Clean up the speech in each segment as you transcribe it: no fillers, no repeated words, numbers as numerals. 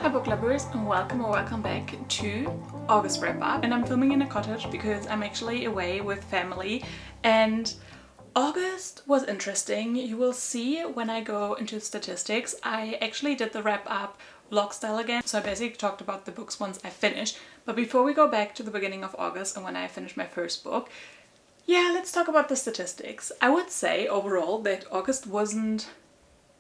Hi book lovers, and welcome or welcome back to August wrap up. And I'm filming in a cottage because I'm actually away with family, and August was interesting. You will see when I go into statistics. I actually did the wrap up vlog style again, so I basically talked about the books once I finished. But before we go back to the beginning of August and when I finished my first book, yeah, let's talk about the statistics. I would say overall that August wasn't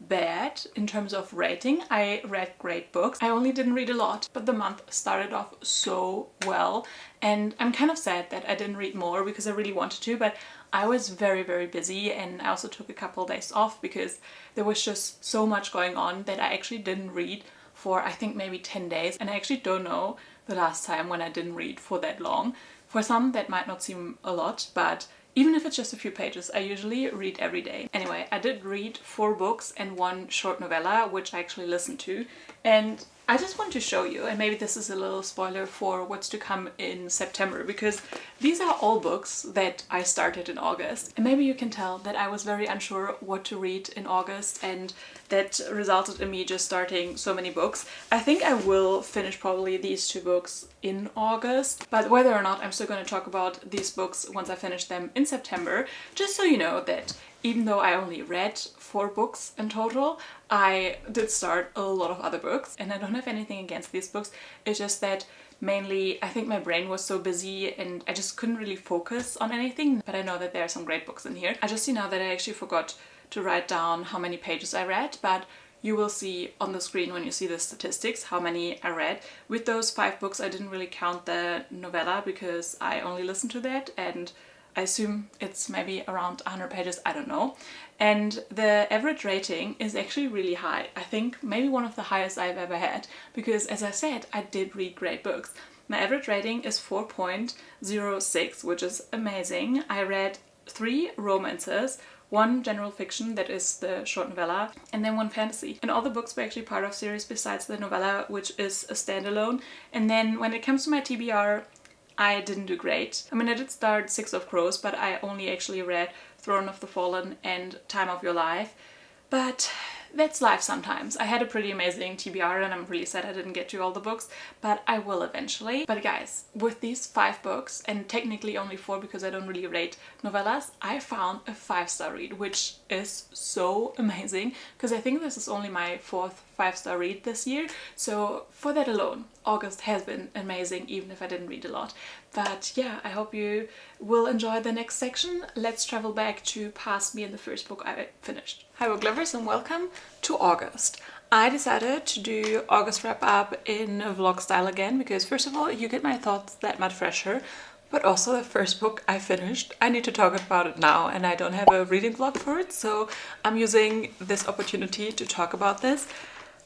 bad in terms of rating. I read great books. I only didn't read a lot, but the month started off so well, and I'm kind of sad that I didn't read more because I really wanted to, but I was very busy, and I also took a couple of days off because there was just so much going on that I actually didn't read for I think maybe 10 days, and I actually don't know the last time when I didn't read for that long. For some that might not seem a lot, but even if it's just a few pages, I usually read every day. Anyway, I did read 4 books and 1 short novella, which I actually listened to. And I just want to show you, and maybe this is a little spoiler for what's to come in September, because these are all books that I started in August. And maybe you can tell that I was very unsure what to read in August, and that resulted in me just starting so many books. I think I will finish probably these 2 books in August, but whether or not, I'm still going to talk about these books once I finish them in September, just so you know that even though I only read 4 books in total, I did start a lot of other books, and I don't have anything against these books. It's just that mainly I think my brain was so busy and I just couldn't really focus on anything. But I know that there are some great books in here. I just see now that I actually forgot to write down how many pages I read, but you will see on the screen when you see the statistics how many I read. With those 5 books I didn't really count the novella because I only listened to that, and I assume it's maybe around 100 pages, I don't know. And the average rating is actually really high. I think maybe one of the highest I've ever had, because as I said, I did read great books. My average rating is 4.06, which is amazing. I read 3 romances, 1 general fiction, that is the short novella, and then 1 fantasy. And all the books were actually part of series besides the novella, which is a standalone. And then when it comes to my TBR, I didn't do great. I mean, I did start 6 of Crows, but I only actually read Throne of the Fallen and Time of Your Life. But that's life sometimes. I had a pretty amazing TBR and I'm really sad I didn't get to all the books, but I will eventually. But guys, with these 5 books, and technically only 4 because I don't really rate novellas, I found a 5-star read, which is so amazing because I think this is only my 4th 5-star read this year. So for that alone, August has been amazing, even if I didn't read a lot. But yeah, I hope you will enjoy the next section. Let's travel back to past me and the first book I finished. Hi book lovers, and welcome to August. I decided to do August wrap up in a vlog style again because first of all, you get my thoughts that much fresher, but also the first book I finished, I need to talk about it now, and I don't have a reading vlog for it, so I'm using this opportunity to talk about this.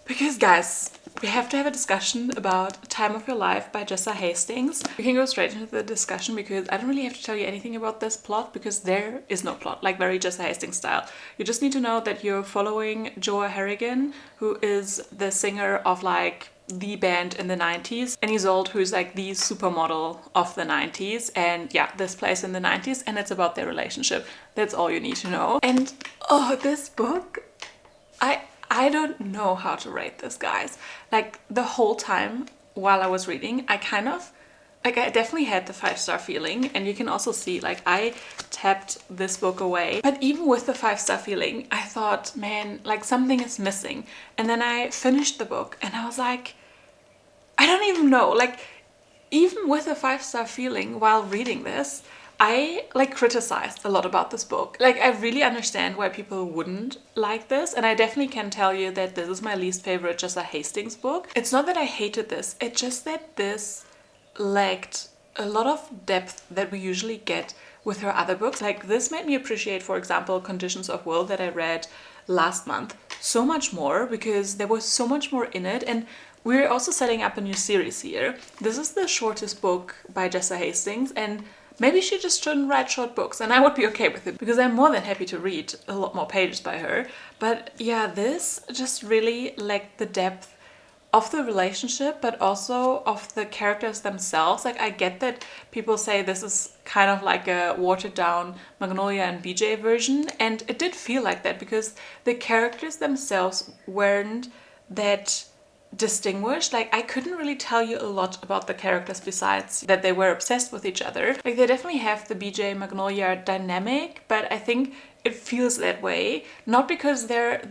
Because guys, we have to have a discussion about Time of Your Life by Jessa Hastings. We can go straight into the discussion because I don't really have to tell you anything about this plot because there is no plot, like very Jessa Hastings style. You just need to know that you're following Joa Harrigan, who is the singer of like the band in the 90s, and Isolde, who's like the supermodel of the 90s, and yeah, this plays in the 90s, and it's about their relationship. That's all you need to know. And oh, this book, I don't know how to rate this, guys. Like the whole time while I was reading, I definitely had the 5-star feeling, and you can also see like I tapped this book away. But even with the 5-star feeling, I thought, man, like something is missing. And then I finished the book and I was like, I don't even know. Like even with a 5-star feeling while reading this, I like criticized a lot about this book. Like I really understand why people wouldn't like this, and I definitely can tell you that this is my least favorite Jessa Hastings book. It's not that I hated this, it's just that this lacked a lot of depth that we usually get with her other books. Like this made me appreciate, for example, Conditions of Will that I read last month so much more because there was so much more in it. And we're also setting up a new series here. This is the shortest book by Jessa Hastings, and maybe she just shouldn't write short books, and I would be okay with it because I'm more than happy to read a lot more pages by her. But yeah, this just really lacked the depth of the relationship, but also of the characters themselves. Like I get that people say this is kind of like a watered down Magnolia and BJ version, and it did feel like that because the characters themselves weren't that distinguished. Like, I couldn't really tell you a lot about the characters besides that they were obsessed with each other. Like, they definitely have the BJ Magnolia dynamic, but I think it feels that way, not because they're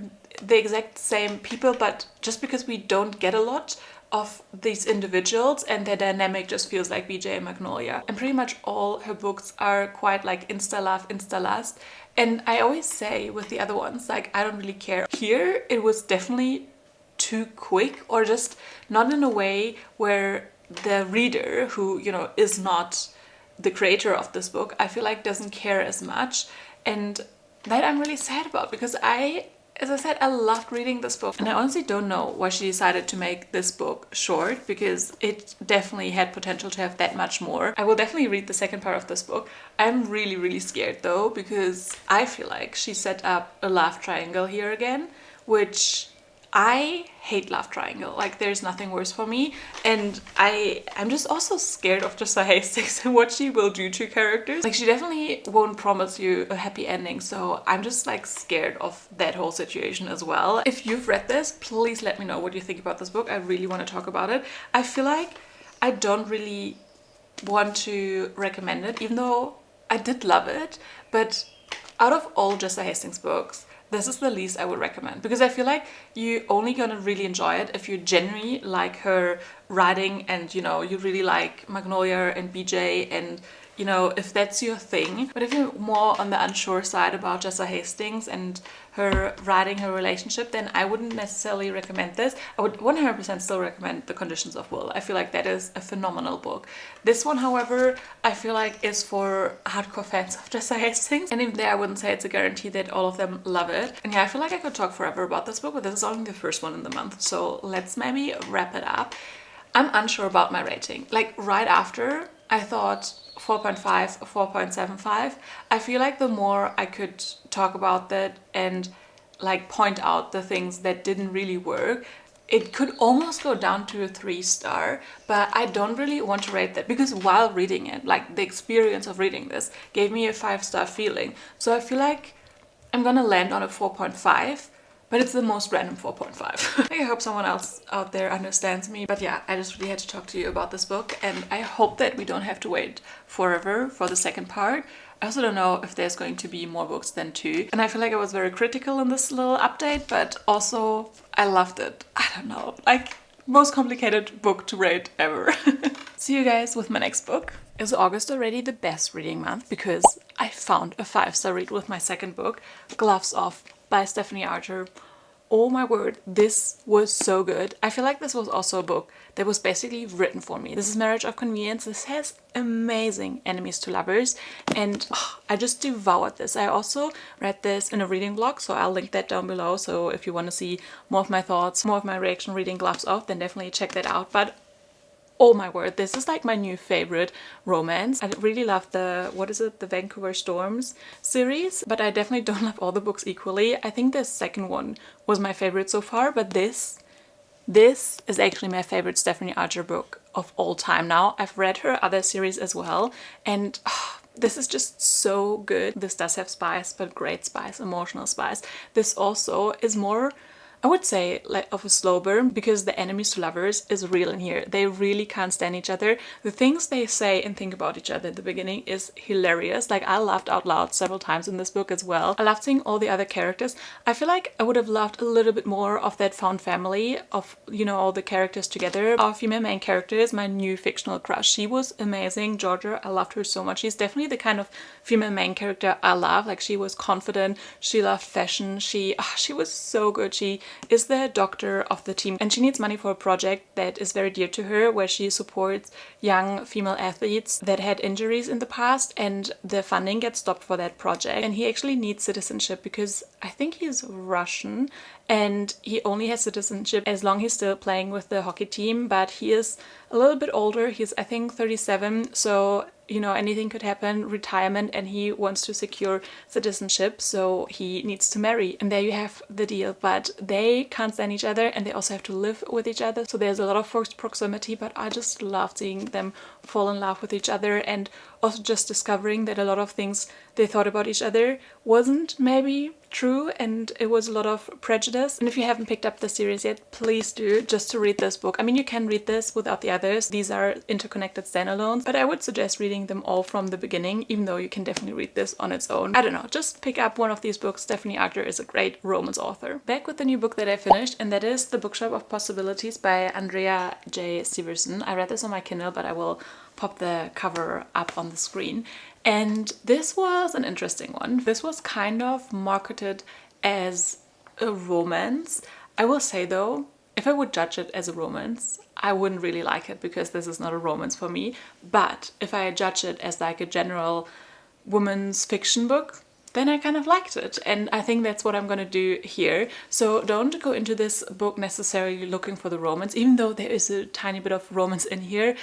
the exact same people, but just because we don't get a lot of these individuals and their dynamic just feels like BJ and Magnolia. And pretty much all her books are quite like insta-love, insta-lust. And I always say with the other ones, like, I don't really care. Here, it was definitely too quick, or just not in a way where the reader, who, you know, is not the creator of this book, I feel like doesn't care as much. And that I'm really sad about, because as I said, I loved reading this book, and I honestly don't know why she decided to make this book short, because it definitely had potential to have that much more. I will definitely read the second part of this book. I'm really, really scared though, because I feel like she set up a love triangle here again, which I hate love triangle. Like, there's nothing worse for me, and I'm just also scared of Jessa Hastings and what she will do to characters. Like, she definitely won't promise you a happy ending, so I'm just like scared of that whole situation as well. If you've read this, please let me know what you think about this book. I really want to talk about it. I feel like I don't really want to recommend it, even though I did love it, but out of all Jessa Hastings books, this is the least I would recommend, because I feel like you're only gonna really enjoy it if you genuinely like her writing, and, you know, you really like Magnolia and BJ, and, you know, if that's your thing. But if you're more on the unsure side about Jessa Hastings and her writing, her relationship, then I wouldn't necessarily recommend this. I would 100% still recommend The Conditions of Will. I feel like that is a phenomenal book. This one, however, I feel like is for hardcore fans of Jessa Hastings. And even there, I wouldn't say it's a guarantee that all of them love it. And yeah, I feel like I could talk forever about this book, but this is only the first one in the month. So let's maybe wrap it up. I'm unsure about my rating. Like, right after, I thought 4.5 or 4.75. I feel like the more I could talk about that and like point out the things that didn't really work, it could almost go down to a 3-star, but I don't really want to rate that, because while reading it, like, the experience of reading this gave me a 5-star feeling. So I feel like I'm gonna land on a 4.5. But it's the most random 4.5. I hope someone else out there understands me. But yeah, I just really had to talk to you about this book, and I hope that we don't have to wait forever for the second part. I also don't know if there's going to be more books than 2. And I feel like I was very critical in this little update, but also I loved it. I don't know, like, most complicated book to rate ever. See you guys with my next book. Is August already the best reading month? Because I found a 5-star read with my second book, Gloves Off by Stephanie Archer. Oh my word, this was so good. I feel like this was also a book that was basically written for me. This is Marriage of Convenience. This has amazing enemies to lovers, and I just devoured this. I also read this in a reading vlog, so I'll link that down below. So if you want to see more of my thoughts, more of my reaction reading Gloves Off, then definitely check that out. But oh my word, this is like my new favorite romance. I really love the, what is it, the Vancouver Storms series, but I definitely don't love all the books equally. I think the second one was my favorite so far, but this is actually my favorite Stephanie Archer book of all time now. I've read her other series as well, and this is just so good. This does have spice, but great spice, emotional spice. This also is more, I would say, like, of a slow burn, because the enemies to lovers is real in here. They really can't stand each other. The things they say and think about each other at the beginning is hilarious. Like, I laughed out loud several times in this book as well. I loved seeing all the other characters. I feel like I would have loved a little bit more of that found family of, you know, all the characters together. Our female main character is my new fictional crush. She was amazing. Georgia, I loved her so much. She's definitely the kind of female main character I love. Like, she was confident. She loved fashion. She was so good. She is the doctor of the team, and she needs money for a project that is very dear to her, where she supports young female athletes that had injuries in the past, and the funding gets stopped for that project. And he actually needs citizenship because I think he's Russian, and he only has citizenship as long as he's still playing with the hockey team, but he is a little bit older. He's, I think, 37, so, you know, anything could happen, retirement, and he wants to secure citizenship, so he needs to marry. And there you have the deal. But they can't stand each other, and they also have to live with each other, so there's a lot of forced proximity, but I just love seeing them fall in love with each other. And also just discovering that a lot of things they thought about each other wasn't maybe true, and it was a lot of prejudice. And if you haven't picked up the series yet, please do, just to read this book. I mean, you can read this without the others. These are interconnected standalones, but I would suggest reading them all from the beginning, even though you can definitely read this on its own. I don't know, just pick up one of these books. Stephanie Archer is a great romance author. Back with the new book that I finished, and that is The Bookshop of Possibilities by Andrea J. Severson. I read this on my Kindle, but I will pop the cover up on the screen. And this was an interesting one. This was kind of marketed as a romance. I will say though, if I would judge it as a romance, I wouldn't really like it because this is not a romance for me. But if I judge it as like a general woman's fiction book, then I kind of liked it. And I think that's what I'm gonna do here. So don't go into this book necessarily looking for the romance, even though there is a tiny bit of romance in here.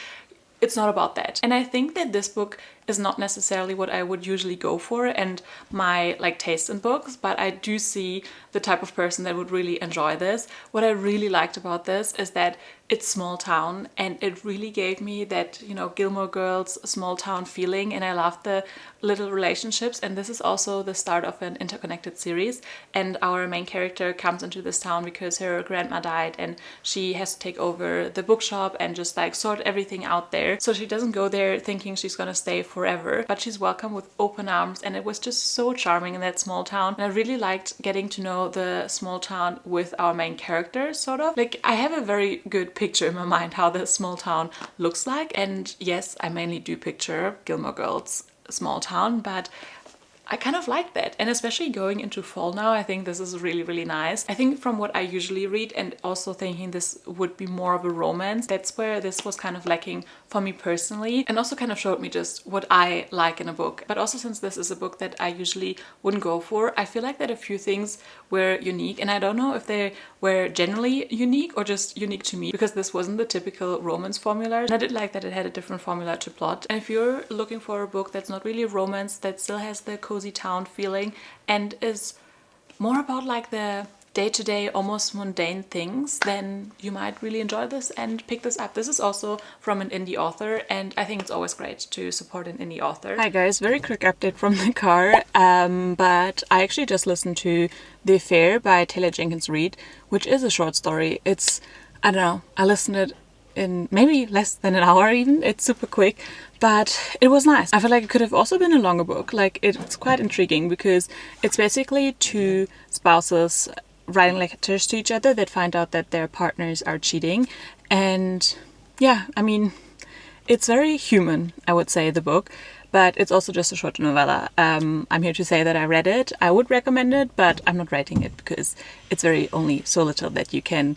It's not about that. And I think that this book is not necessarily what I would usually go for and my like taste in books, but I do see the type of person that would really enjoy this. What I really liked about this is that it's small town, and it really gave me that, you know, Gilmore Girls small town feeling, and I loved the little relationships. And this is also the start of an interconnected series, and our main character comes into this town because her grandma died and she has to take over the bookshop and just like sort everything out there. So she doesn't go there thinking she's gonna stay forever, but she's welcomed with open arms, and it was just so charming in that small town. And I really liked getting to know the small town with our main character, sort of. Like, I have a very good picture in my mind how the small town looks like, and yes, I mainly do picture Gilmore Girls small town, but I kind of like that. And especially going into fall now, I think this is really, really nice. I think from what I usually read, and also thinking this would be more of a romance, that's where this was kind of lacking for me personally, and also kind of showed me just what I like in a book. But also, since this is a book that I usually wouldn't go for, I feel like that a few things were unique, and I don't know if they were generally unique or just unique to me, because this wasn't the typical romance formula. And I did like that it had a different formula to plot. And if you're looking for a book that's not really a romance, that still has the cozy town feeling and is more about like the day-to-day, almost mundane things, then you might really enjoy this and pick this up. This is also from an indie author, and I think it's always great to support an indie author. Hi guys, very quick update from the car, but I actually just listened to The Affair by Taylor Jenkins Reid, which is a short story. It's, I don't know, I listened to it in maybe less than an hour even. It's super quick, but it was nice. I feel like it could have also been a longer book. Like, it's quite intriguing because it's basically two spouses writing letters to each other that find out that their partners are cheating. And yeah, I mean, it's very human, I would say, the book, but it's also just a short novella. I'm here to say that I read it. I would recommend it, but I'm not rating it because it's very only so little that you can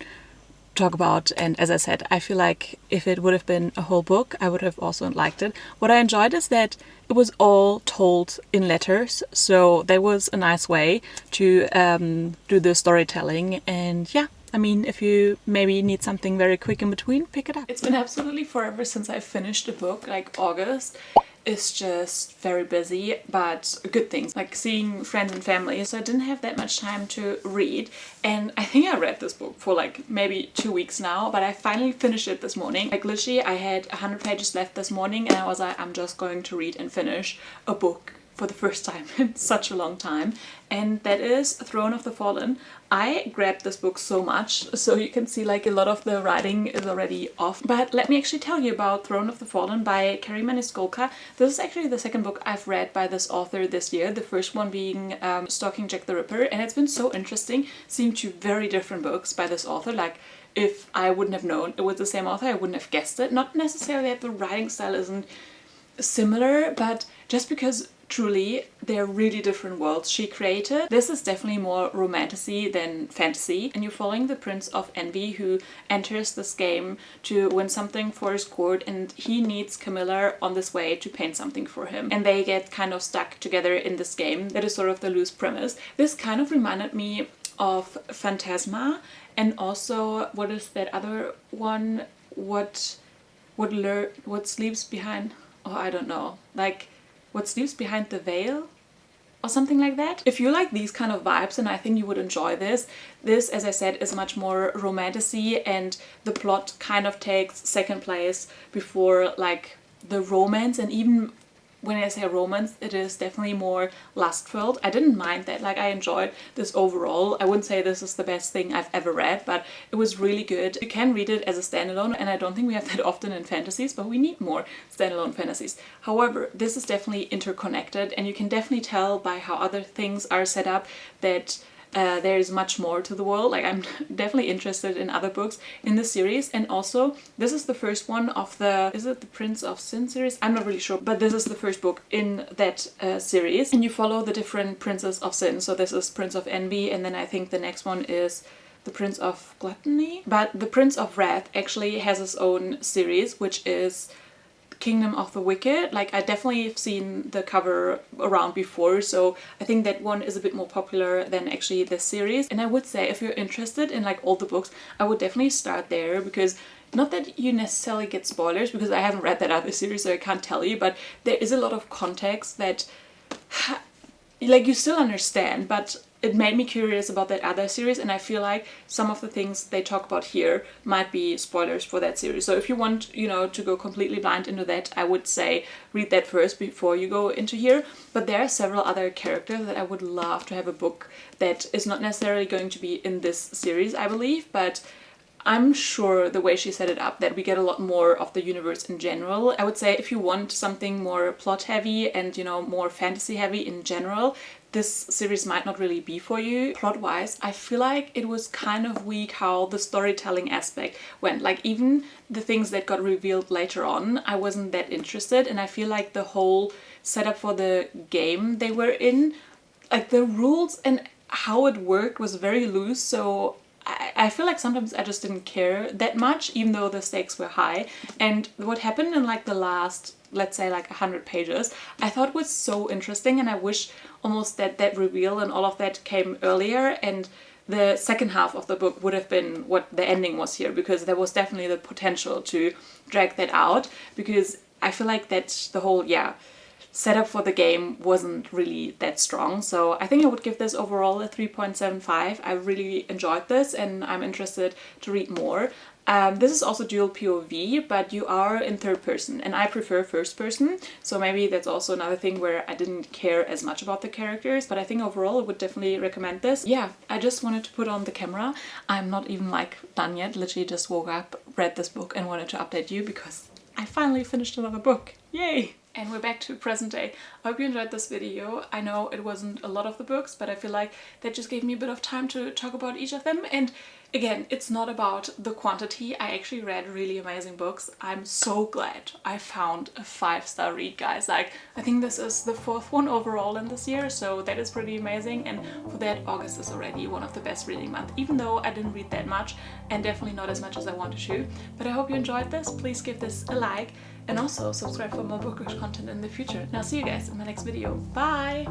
talk about. And as I said, I feel like if it would have been a whole book, I would have also liked it. What I enjoyed is that it was all told in letters, so there was a nice way to do the storytelling. And yeah, I mean, if you maybe need something very quick in between, pick it up. It's been absolutely forever since I finished a book. Like, August is just very busy, but good things, like seeing friends and family, so I didn't have that much time to read. And I think I read this book for like maybe 2 weeks now, but I finally finished it this morning. Like, literally I had 100 pages left this morning, and I was like, I'm just going to read and finish a book for the first time in such a long time, and that is Throne of the Fallen. I grabbed this book so much, so you can see like a lot of the writing is already off. But let me actually tell you about Throne of the Fallen by Karima Niskolka. This is actually the second book I've read by this author this year, the first one being Stalking Jack the Ripper, and it's been so interesting seeing two very different books by this author. Like, if I wouldn't have known it was the same author, I wouldn't have guessed it. Not necessarily that the writing style isn't similar, but just because truly they're really different worlds she created. This is definitely more romantasy than fantasy, and you're following the Prince of Envy, who enters this game to win something for his court, and he needs Camilla on this way to paint something for him, and they get kind of stuck together in this game. That is sort of the loose premise. This kind of reminded me of Phantasma, and also, what is that other one? What sleeps behind? Oh, I don't know. Like, What Sleeps Behind the Veil? Or something like that. If you like these kind of vibes, then I think you would enjoy this. This, as I said, is much more romantasy, and the plot kind of takes second place before like the romance, and even when I say romance, it is definitely more lust-filled. I didn't mind that. Like, I enjoyed this overall. I wouldn't say this is the best thing I've ever read, but it was really good. You can read it as a standalone, and I don't think we have that often in fantasies, but we need more standalone fantasies. However, this is definitely interconnected, and you can definitely tell by how other things are set up that there is much more to the world. Like, I'm definitely interested in other books in this series. And also, this is the first one of the, is it the Prince of Sin series? I'm not really sure, but this is the first book in that series. And you follow the different princes of sin. So this is Prince of Envy, and then I think the next one is the Prince of Gluttony. But the Prince of Wrath actually has his own series, which is Kingdom of the Wicked. Like, I definitely have seen the cover around before, so I think that one is a bit more popular than actually this series. And I would say if you're interested in like all the books, I would definitely start there, because not that you necessarily get spoilers, because I haven't read that other series, so I can't tell you, but there is a lot of context that like you still understand, but it made me curious about that other series, and I feel like some of the things they talk about here might be spoilers for that series. So if you want, you know, to go completely blind into that, I would say read that first before you go into here. But there are several other characters that I would love to have a book that is not necessarily going to be in this series, I believe, but I'm sure the way she set it up that we get a lot more of the universe in general. I would say if you want something more plot heavy and, you know, more fantasy heavy in general, this series might not really be for you. Plot-wise, I feel like it was kind of weak how the storytelling aspect went. Like, even the things that got revealed later on, I wasn't that interested, and I feel like the whole setup for the game they were in, like the rules and how it worked was very loose, so I feel like sometimes I just didn't care that much, even though the stakes were high. And what happened in like the last, let's say like 100 pages, I thought was so interesting, and I wish almost that that reveal and all of that came earlier, and the second half of the book would have been what the ending was here, because there was definitely the potential to drag that out, because I feel like that's the whole, setup for the game wasn't really that strong. So I think I would give this overall a 3.75. I really enjoyed this, and I'm interested to read more. This is also dual POV, but you are in third person, and I prefer first person, so maybe that's also another thing where I didn't care as much about the characters, but I think overall I would definitely recommend this. Yeah, I just wanted to put on the camera. I'm not even like done yet, literally just woke up, read this book, and wanted to update you because I finally finished another book. Yay! And we're back to present day. I hope you enjoyed this video. I know it wasn't a lot of the books, but I feel like that just gave me a bit of time to talk about each of them. And again, it's not about the quantity. I actually read really amazing books. I'm so glad I found a 5-star read, guys. Like, I think this is the 4th one overall in this year, so that is pretty amazing. And for that, August is already one of the best reading months, even though I didn't read that much, and definitely not as much as I wanted to. But I hope you enjoyed this. Please give this a like, and also subscribe for more bookish content in the future. And I'll see you guys in my next video. Bye!